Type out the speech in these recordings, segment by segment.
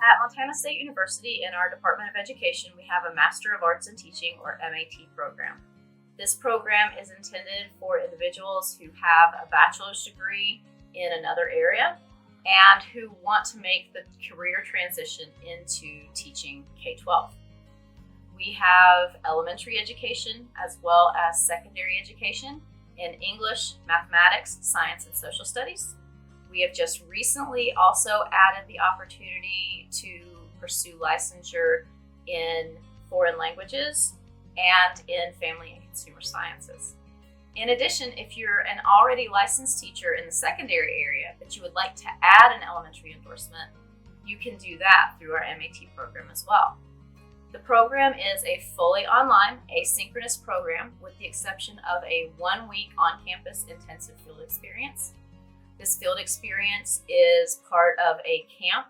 At Montana State University in our Department of Education, we have a Master of Arts in Teaching, or MAT program. This program is intended for individuals who have a bachelor's degree in another area and who want to make the career transition into teaching K-12. We have elementary education as well as secondary education in English, mathematics, science, and social studies. We have just recently also added the opportunity to pursue licensure in foreign languages and in family and consumer sciences. In addition, if you're an already licensed teacher in the secondary area but you would like to add an elementary endorsement, you can do that through our MAT program as well. The program is a fully online, asynchronous program with the exception of a 1-week on-campus intensive field experience. This field experience is part of a camp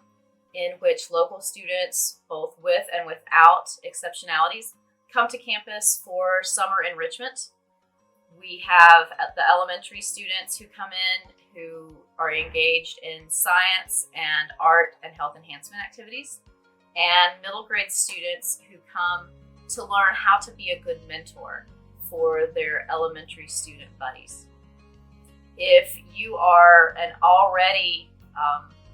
in which local students, both with and without exceptionalities, come to campus for summer enrichment. We have the elementary students who come in who are engaged in science and art and health enhancement activities, and middle grade students who come to learn how to be a good mentor for their elementary student buddies. If you are an already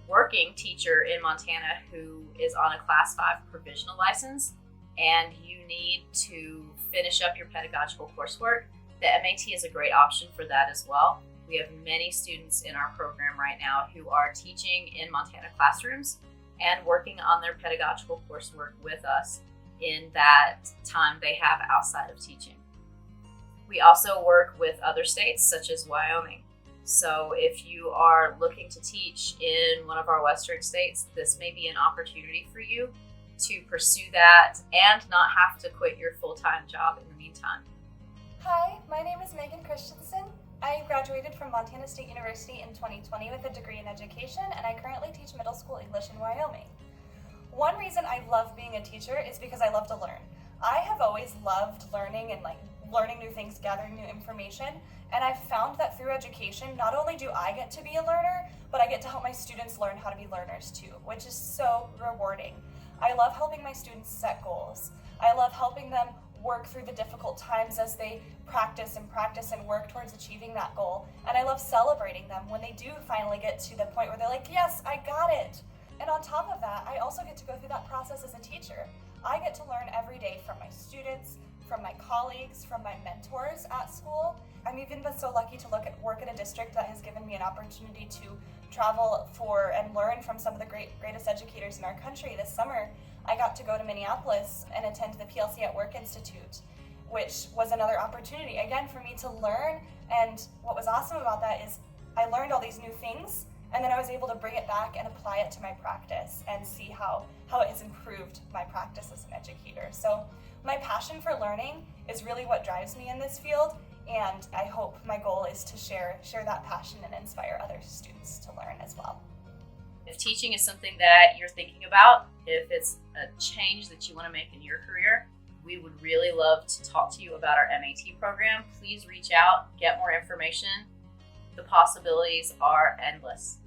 working teacher in Montana who is on a Class 5 provisional license and you need to finish up your pedagogical coursework, the MAT is a great option for that as well. We have many students in our program right now who are teaching in Montana classrooms and working on their pedagogical coursework with us in that time they have outside of teaching. We also work with other states such as Wyoming. So if you are looking to teach in one of our western states, this may be an opportunity for you to pursue that and not have to quit your full-time job in the meantime. Hi, my name is Megan Christensen. I graduated from Montana State University in 2020 with a degree in education, and I currently teach middle school English in Wyoming. One reason I love being a teacher is because I love to learn. I have always loved learning and learning new things, gathering new information, and I've found that through education, not only do I get to be a learner, but I get to help my students learn how to be learners too, which is so rewarding. I love helping my students set goals. I love helping them work through the difficult times as they practice and work towards achieving that goal. And I love celebrating them when they do finally get to the point where they're like, yes, I got it. And on top of that, I also get to go through that process as a teacher. I get to learn every day from my students, from my colleagues, from my mentors at school. I've even been so lucky to work at a district that has given me an opportunity to travel for and learn from some of the greatest educators in our country. This summer, I got to go to Minneapolis and attend the PLC at Work Institute, which was another opportunity, again, for me to learn. And what was awesome about that is I learned all these new things, and then I was able to bring it back and apply it to my practice and see how it has improved my practice as an educator. So my passion for learning is really what drives me in this field, and I hope my goal is to share that passion and inspire other students to learn as well. If teaching is something that you're thinking about, if it's a change that you want to make in your career, we would really love to talk to you about our MAT program. Please reach out, get more information. The possibilities are endless.